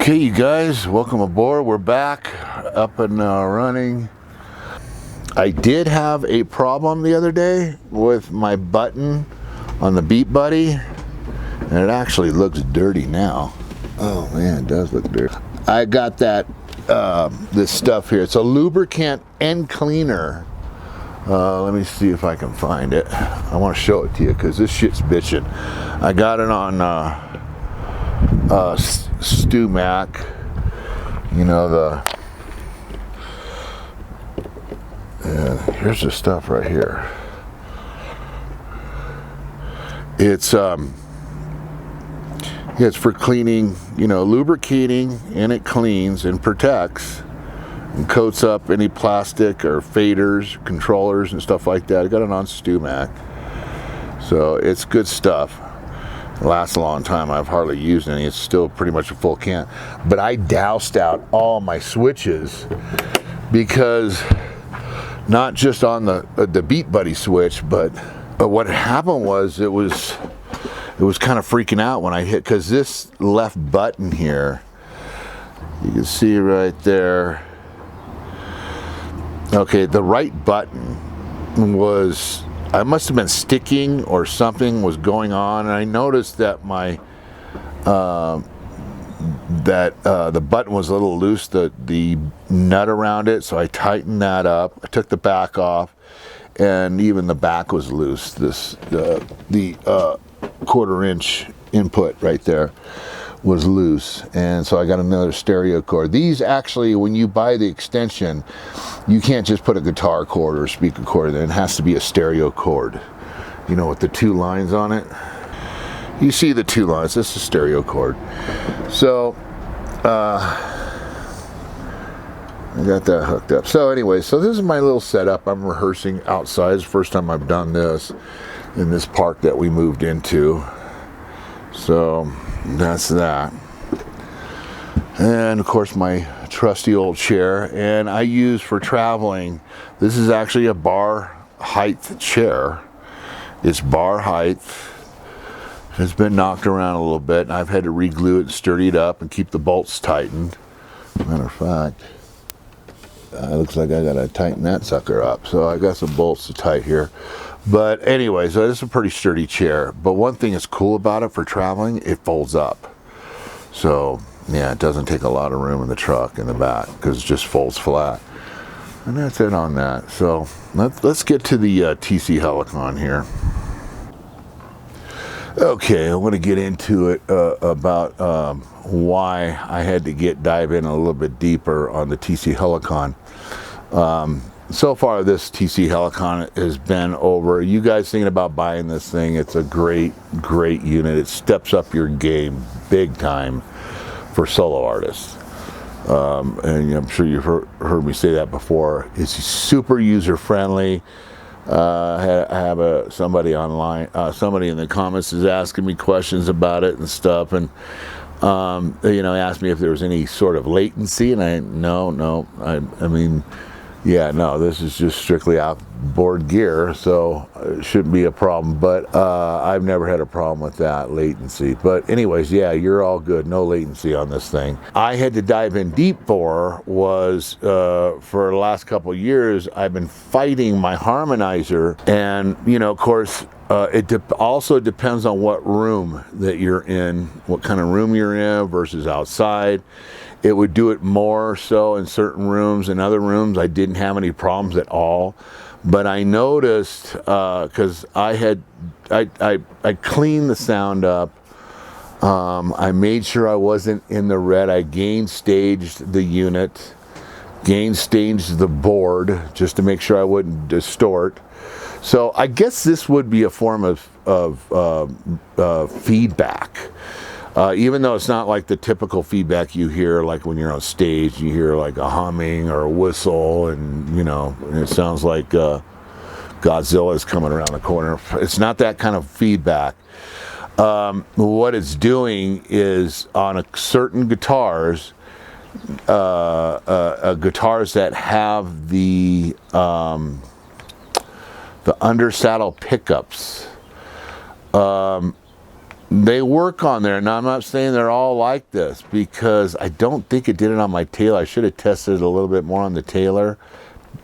Okay, you guys, welcome aboard. We're back up and running. I did have a problem the other day with my button on the Beat Buddy, and it actually looks dirty now. Oh man, it does look dirty. I got that this stuff here. It's a lubricant and cleaner. Let me see if I can find it. I want to show it to you because this shit's bitching. I got it on Stu Mac. You know, here's the stuff right here. It's for cleaning, you know, lubricating, and it cleans and protects and coats up any plastic or faders, controllers and stuff like that. I got it on Stu Mac. So it's good stuff. It lasts a long time. I've hardly used any. It's still pretty much a full can. But I doused out all my switches because not just on the Beat Buddy switch, but what happened was it was kind of freaking out when I hit, because this left button here, you can see right there. Okay, the right button was, I must have been sticking or something was going on, and I noticed that my the button was a little loose, the nut around it, so I tightened that up. I took the back off, and even the back was loose. The 1/4 inch input right there was loose, and so I got another stereo cord. These actually, when you buy the extension, you can't just put a guitar cord or a speaker cord in. It has to be a stereo cord, you know, with the 2 lines on it. You see the 2 lines, this is a stereo cord. So I got that hooked up. So anyway, so this is my little setup. I'm rehearsing outside. It's the first time I've done this in this park that we moved into. So that's that. And of course my trusty old chair, and I use for traveling, this is actually a bar height chair. It's bar height. It's been knocked around a little bit, and I've had to re-glue it and sturdy it up and keep the bolts tightened. Matter of fact, it looks like I gotta tighten that sucker up. So I got some bolts to tight here. But anyway, so this is a pretty sturdy chair. But one thing that's cool about it for traveling, it folds up. So yeah, it doesn't take a lot of room in the truck in the back because it just folds flat. And that's it on that. So let's get to the TC Helicon here. Okay, I want to get into it about why I had to dive in a little bit deeper on the TC Helicon. So far, this TC Helicon has been over. You guys thinking about buying this thing? It's a great unit. It steps up your game big time for solo artists. And I'm sure you've heard me say that before. It's super user friendly. I have somebody online, somebody in the comments is asking me questions about it and stuff, and you know, asked me if there was any sort of latency, and no. I mean, yeah, no, this is just strictly outboard gear, so it shouldn't be a problem. But I've never had a problem with that latency. But anyways, yeah, you're all good. No latency on this thing. I had to dive in deep for the last couple of years, I've been fighting my harmonizer, and you know, of course, it also depends on what room that you're in, what kind of room you're in versus outside. It would do it more so in certain rooms. In other rooms, I didn't have any problems at all. But I noticed, because I cleaned the sound up. I made sure I wasn't in the red. I gain staged the unit, gain staged the board, just to make sure I wouldn't distort. So I guess this would be a form of feedback. Even though it's not like the typical feedback you hear, like when you're on stage, you hear like a humming or a whistle, and you know, it sounds like Godzilla is coming around the corner. It's not that kind of feedback. What it's doing is on certain guitars, guitars that have the under saddle pickups. they work on there. Now, I'm not saying they're all like this, because I don't think it did it on my Taylor. I should have tested it a little bit more on the Taylor,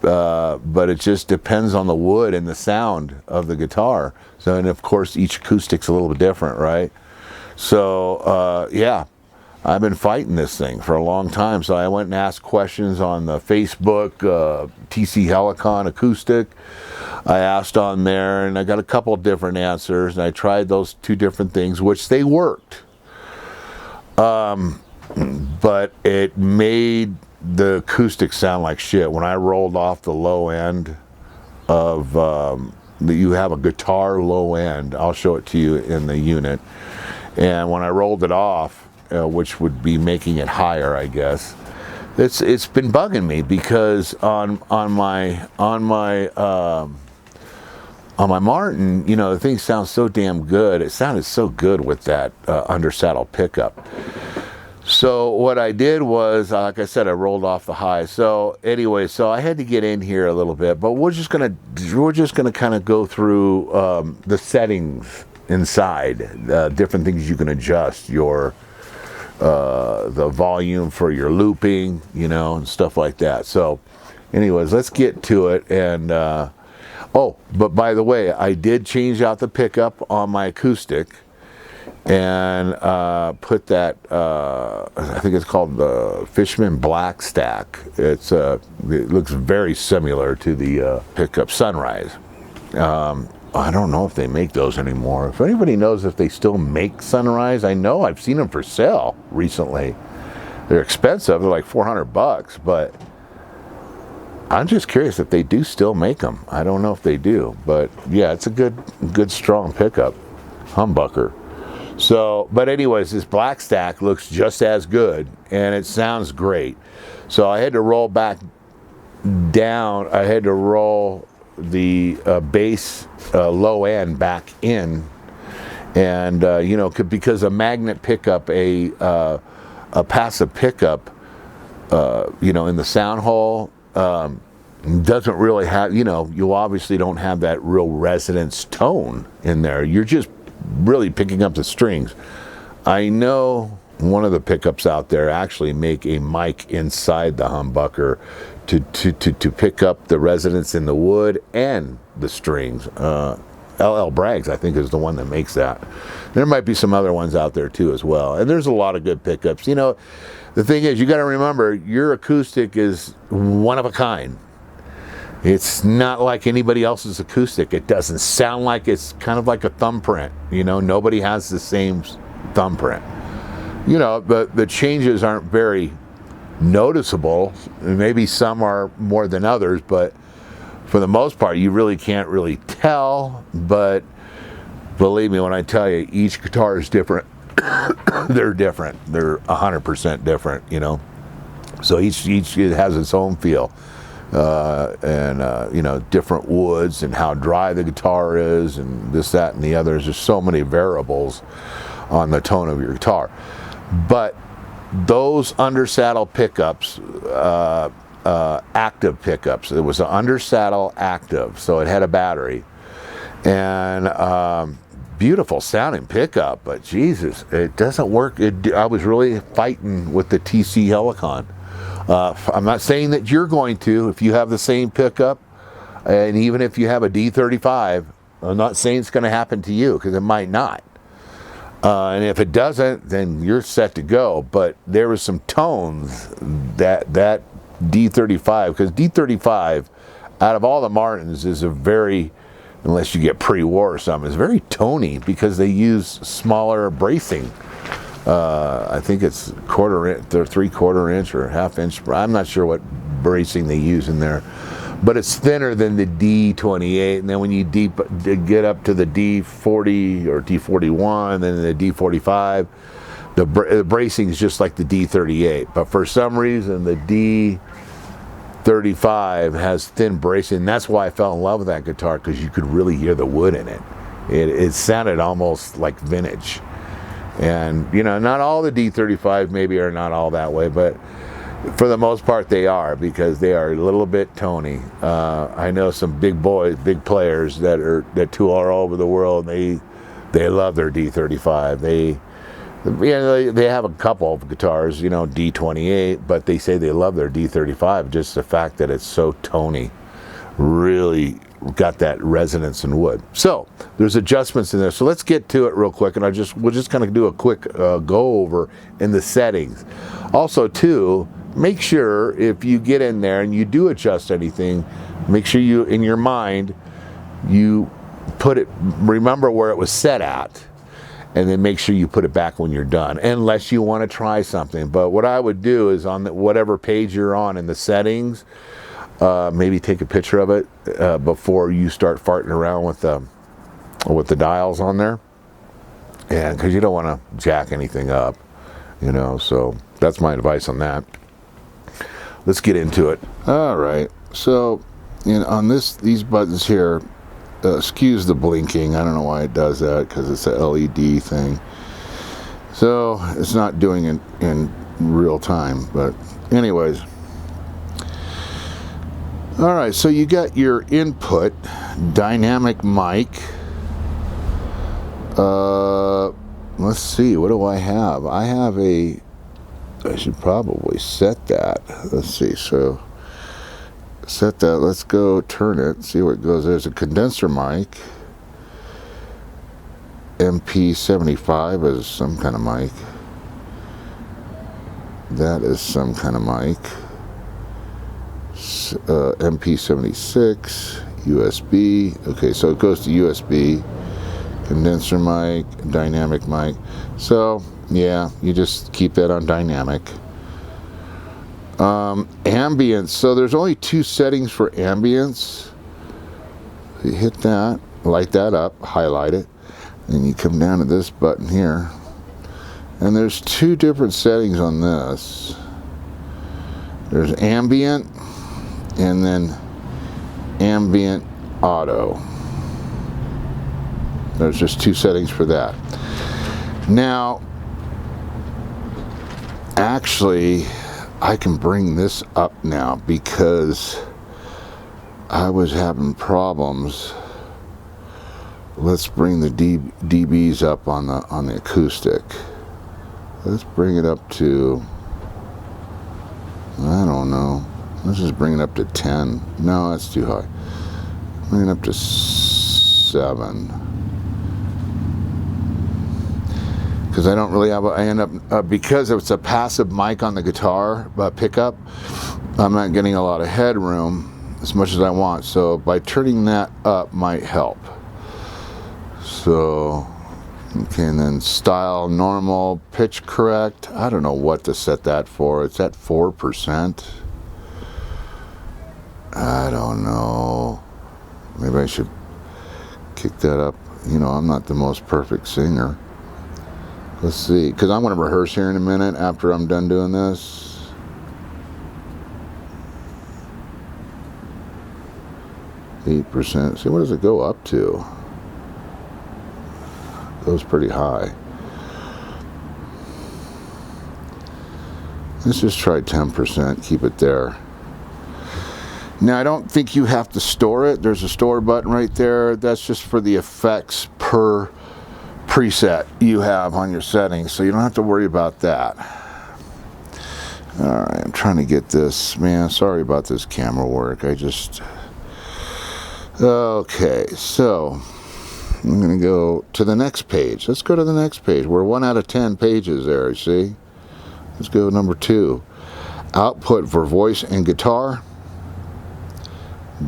but it just depends on the wood and the sound of the guitar. So, and of course, each acoustic's a little bit different, right? So, yeah, I've been fighting this thing for a long time. So I went and asked questions on the Facebook, TC Helicon Acoustic. I asked on there, and I got a couple different answers, and I tried those 2 different things, which they worked. But it made the acoustic sound like shit. When I rolled off the low end of, you have a guitar low end, I'll show it to you in the unit. And when I rolled it off, which would be making it higher, I guess, it's been bugging me, because on my Martin, you know, the thing sounds so damn good. It sounded so good with that under saddle pickup. So what I did was, like I said, I rolled off the high. So anyway, so I had to get in here a little bit, but we're just gonna kind of go through the settings inside, different things you can adjust, your the volume for your looping, you know, and stuff like that. So anyways, let's get to it. And oh, but by the way, I did change out the pickup on my acoustic, and put that, I think it's called the Fishman Black Stack. It looks very similar to the pickup Sunrise. I don't know if they make those anymore. If anybody knows if they still make Sunrise, I know I've seen them for sale recently. They're expensive, they're like $400, but I'm just curious if they do still make them. I don't know if they do, but yeah, it's a good strong pickup, humbucker. So, but anyways, this Black Stack looks just as good, and it sounds great. So I had to roll back down. I had to roll the bass low end back in, and you know, because a magnet pickup, a passive pickup, you know, in the sound hole, doesn't really have, you know, you obviously don't have that real resonance tone in there. You're just really picking up the strings. I know one of the pickups out there actually make a mic inside the humbucker to pick up the resonance in the wood and the strings. LL Bragg's, I think, is the one that makes that. There might be some other ones out there too as well. And there's a lot of good pickups. You know, the thing is, you got to remember, your acoustic is one of a kind. It's not like anybody else's acoustic. It doesn't sound like, it's kind of like a thumbprint. You know, nobody has the same thumbprint. You know, the changes aren't very noticeable. Maybe some are more than others, but for the most part, you really can't really tell. But believe me when I tell you, each guitar is different. They're different. They're 100% different, you know. So each it has its own feel. And you know, different woods and how dry the guitar is and this, that, and the other. There's just so many variables on the tone of your guitar. But those under saddle pickups, active pickups, it was an under saddle active, so it had a battery, and beautiful sounding pickup, but Jesus, it doesn't work. I was really fighting with the TC Helicon. I'm not saying that you're going to, if you have the same pickup, and even if you have a D35, I'm not saying it's going to happen to you, because it might not. And if it doesn't, then you're set to go. But there was some tones that D35, because D35, out of all the Martins, is a very, unless you get pre-war or something, is very tony, because they use smaller bracing. I think it's quarter inch, or 3/4 inch or ½ inch. I'm not sure what bracing they use in there, but it's thinner than the D28. And then when you get up to the D40 or D41, then the D45, the bracing is just like the D38. But for some reason, the D35 has thin bracing. And that's why I fell in love with that guitar, because you could really hear the wood in it. It sounded almost like vintage. And, you know, not all the D35 maybe are not all that way, but for the most part they are, because they are a little bit tony. I know some big boys, big players that tour all over the world. They They love their D35. They have a couple of guitars, you know, D28, but they say they love their D35. Just the fact that it's so tony, really got that resonance in wood. So there's adjustments in there. So let's get to it real quick, and we'll just kind of do a quick go over in the settings. Also, too, make sure if you get in there and you do adjust anything, make sure you, in your mind, you put it, remember where it was set at, and then make sure you put it back when you're done, unless you want to try something. But what I would do is on whatever page you're on in the settings, maybe take a picture of it before you start farting around with the dials on there, and because you don't want to jack anything up, you know. So that's my advice on that. Let's get into it. All right. So, on these buttons here, excuse the blinking. I don't know why it does that, because it's a LED thing. So it's not doing it in real time. But anyways. All right, so you got your input, dynamic mic. Let's see, what do I have? I should probably set that. Let's see, so set that. Let's go turn it, see where it goes. There's a condenser mic. MP75 is some kind of mic. That is some kind of mic. MP76, USB. Okay, so it goes to USB, condenser mic, dynamic mic. So yeah, you just keep that on dynamic. Ambience. So there's only 2 settings for ambience. You hit that, light that up, highlight it, and you come down to this button here, and there's 2 different settings on this. There's ambient, and then ambient auto. There's just 2 settings for that. Now, actually, I can bring this up now because I was having problems. Let's bring the dBs up on the acoustic. Let's bring it up to, I don't know. Let's just bring it up to 10. No, that's too high. Bring it up to 7. Because I don't really have, I end up, because it's a passive mic on the guitar pickup, I'm not getting a lot of headroom as much as I want. So by turning that up might help. So, okay, and then style, normal, pitch correct. I don't know what to set that for. It's at 4%. I don't know. Maybe I should kick that up. You know, I'm not the most perfect singer. Let's see, because I'm going to rehearse here in a minute after I'm done doing this. %. See, what does it go up to? It goes pretty high. Let's just try 10%, keep it there. Now, I don't think you have to store it. There's a store button right there. That's just for the effects per preset you have on your settings, so you don't have to worry about that. All right, I'm trying to get this, man, sorry about this camera work. Okay, so I'm gonna go to the next page. Let's go to the next page. We're 1 out of 10 pages there, you see? Let's go to number 2. Output for voice and guitar.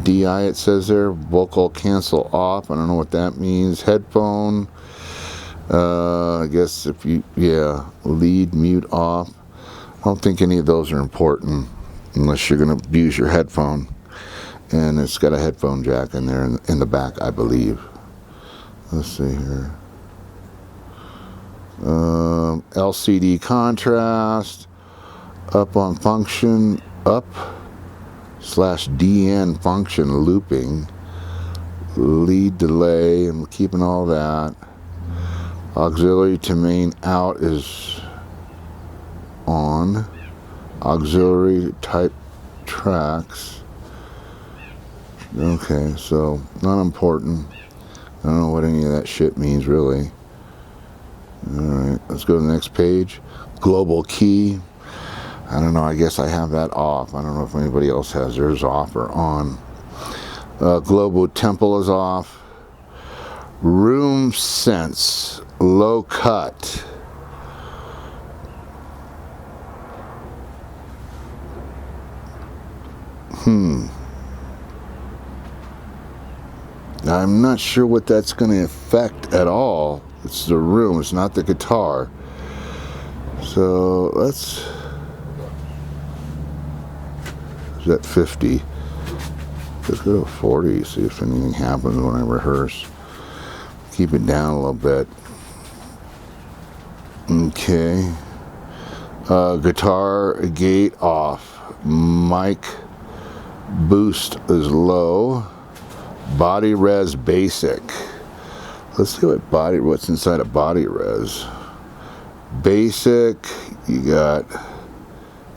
DI, it says there, vocal cancel off. I don't know what that means. Headphone, I guess if you, yeah, lead mute off. I don't think any of those are important unless you're going to use your headphone. And it's got a headphone jack in there in the back, I believe. Let's see here. LCD contrast, up on function, up/DN function looping, lead delay, I'm keeping all that. Auxiliary to main out is on. Auxiliary type tracks. Okay, so not important. I don't know what any of that shit means really. Alright, let's go to the next page. Global key. I don't know, I guess I have that off. I don't know if anybody else has theirs off or on. Global tempo is off. Room sense, low cut. I'm not sure what that's going to affect at all. It's the room, it's not the guitar. So let's, is that 50? Let's go to 40, see if anything happens when I rehearse. Keep it down a little bit. Okay. Guitar gate off. Mic boost is low. Body res basic. Let's see what's inside of body res. Basic, you got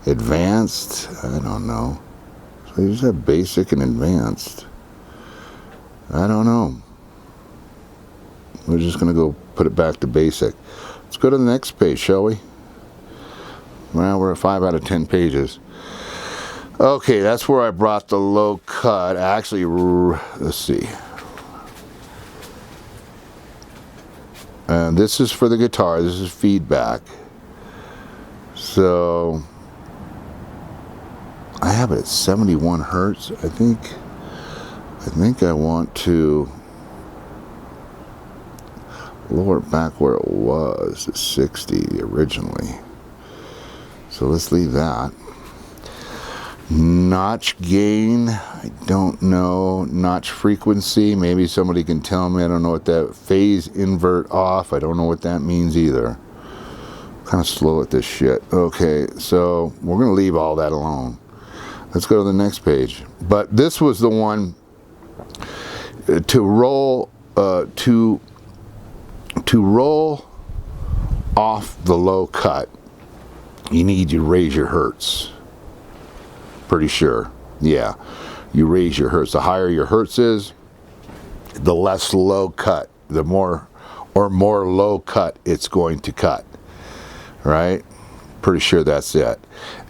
advanced, I don't know. So you just have basic and advanced. I don't know. We're just gonna go put it back to basic. Let's go to the next page, shall we? Well, we're at 5 out of 10 pages. Okay, that's where I brought the low cut. Actually, let's see. And this is for the guitar. This is feedback. So I have it at 71 hertz. I think I want to lower it back where it was at 60 originally. So let's leave that. Notch gain, I don't know. Notch frequency, maybe somebody can tell me. I don't know what that. Phase invert off, I don't know what that means either. Kind of slow at this shit. Okay, so we're gonna leave all that alone. Let's go to the next page. But this was the one to roll to roll off the low cut. You need to raise your hertz. Pretty sure. Yeah, you raise your hertz. The higher your hertz is, the less low cut, the more low cut it's going to cut. Right? Pretty sure that's it.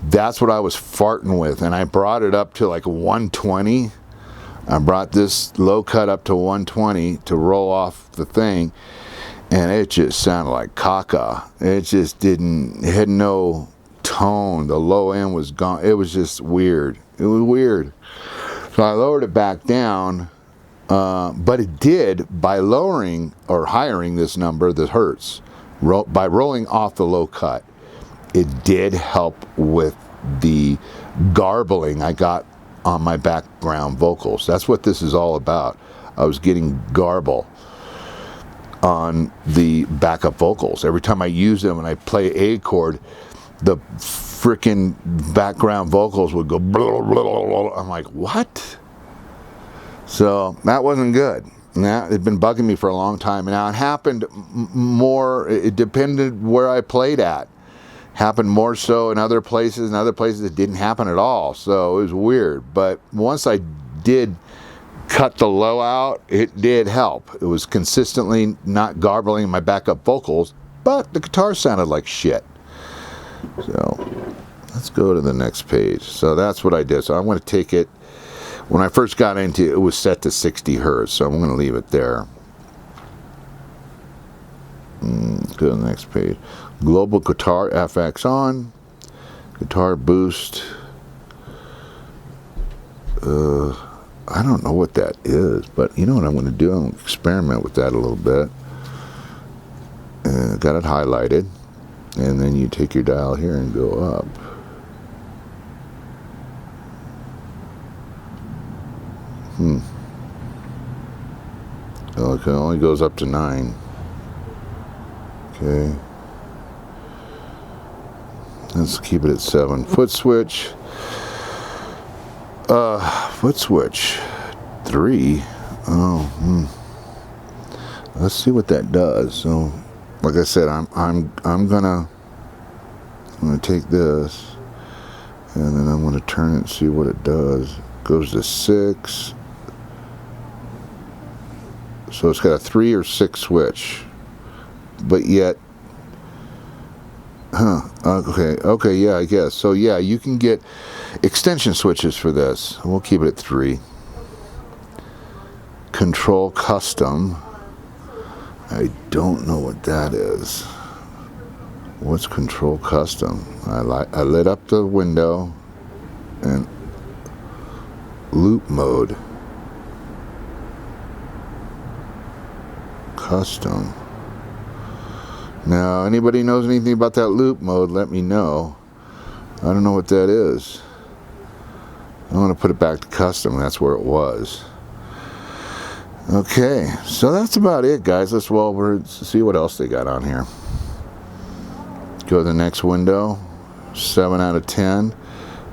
That's what I was farting with, and I brought it up to like 120. I brought this low cut up to 120 to roll off the thing, and it just sounded like caca. It just it had no tone. The low end was gone. It was just weird. It was weird. So I lowered it back down, but it did, by lowering or higher this number, the hertz, by rolling off the low cut, it did help with the garbling I got on my background vocals. That's what this is all about. I was getting garble on the backup vocals. Every time I use them and I play a chord, the freaking background vocals would go blah, blah, blah, blah. I'm like, what? So that wasn't good. Now, it had been bugging me for a long time. Now it happened more, it depended where I played at. Happened more so in other places, it didn't happen at all. So it was weird. But once I did cut the low out, it did help. It was consistently not garbling my backup vocals, but the guitar sounded like shit. So let's go to the next page. So that's what I did. So I'm going to take it. When I first got into it, it was set to 60 hertz. So I'm going to leave it there. Let's go to the next page. Global guitar FX on. Guitar boost. I don't know what that is, but you know what I'm going to do? I'm going to experiment with that a little bit. Got it highlighted. And then you take your dial here and go up. Okay, it only goes up to 9. Okay. Let's keep it at 7. Foot switch. Foot switch. 3. Oh. Let's see what that does. So, like I said, I'm gonna take this, and then I'm gonna turn it and see what it does. It goes to 6. So it's got a 3 or 6 switch, but yet Okay, yeah, I guess. So yeah, you can get extension switches for this. We'll keep it at 3. Control custom. I don't know what that is. What's control custom? I lit up the window and loop mode. Custom. Now, anybody knows anything about that loop mode, let me know. I don't know what that is. I want to put it back to custom. That's where it was. Okay, so that's about it, guys. Let's roll over see what else they got on here. Go to the next window. 7 out of 10.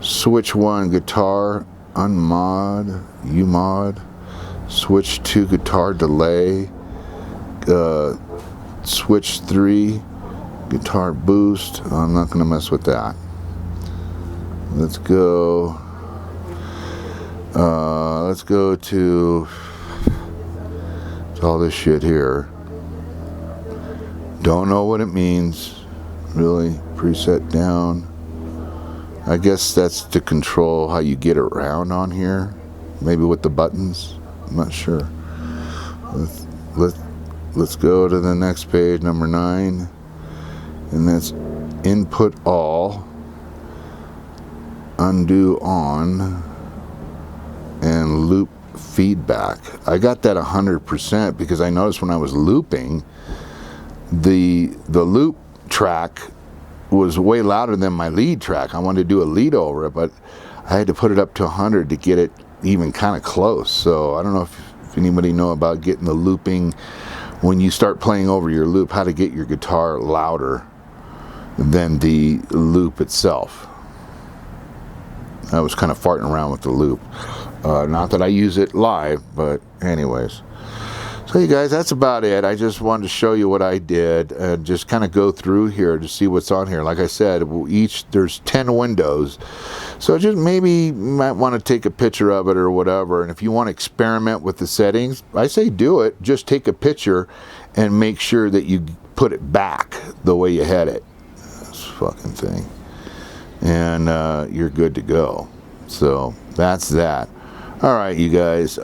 Switch 1 guitar unmod, umod. Switch 2 guitar delay. Switch 3 guitar boost. I'm not going to mess with that. Let's go. Let's go to all this shit here. Don't know what it means. Really, preset down. I guess that's to control how you get around on here. Maybe with the buttons. I'm not sure. Let's go to the next page, number 9, and that's input all, undo on, and loop feedback. I got that 100% because I noticed when I was looping, the loop track was way louder than my lead track. I wanted to do a lead over it, but I had to put it up to 100 to get it even kind of close. So I don't know if anybody know about getting the looping when you start playing over your loop, how to get your guitar louder than the loop itself. I was kind of farting around with the loop. Not that I use it live, but anyways. So you guys, that's about it. I just wanted to show you what I did and just kind of go through here to see what's on here. Like I said, there's 10 windows. So just maybe you might want to take a picture of it or whatever. And if you want to experiment with the settings, I say do it. Just take a picture and make sure that you put it back the way you had it. This fucking thing. And you're good to go. So that's that. All right, you guys.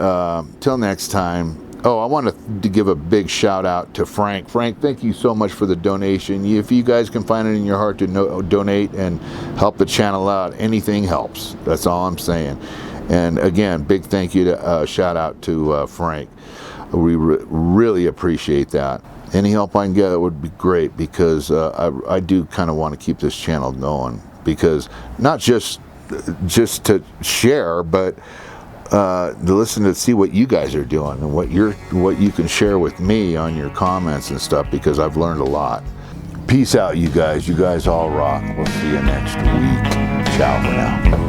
Till next time. Oh, I wanted to give a big shout out to Frank. Frank, thank you so much for the donation. If you guys can find it in your heart to donate and help the channel out, anything helps. That's all I'm saying. And again, big thank you to shout out to Frank. We really appreciate that. Any help I can get would be great because I do kind of want to keep this channel going. Because not just to share, but to listen to see what you guys are doing and what you can share with me on your comments and stuff, because I've learned a lot. Peace out, you guys. You guys all rock. We'll see you next week. Ciao for now.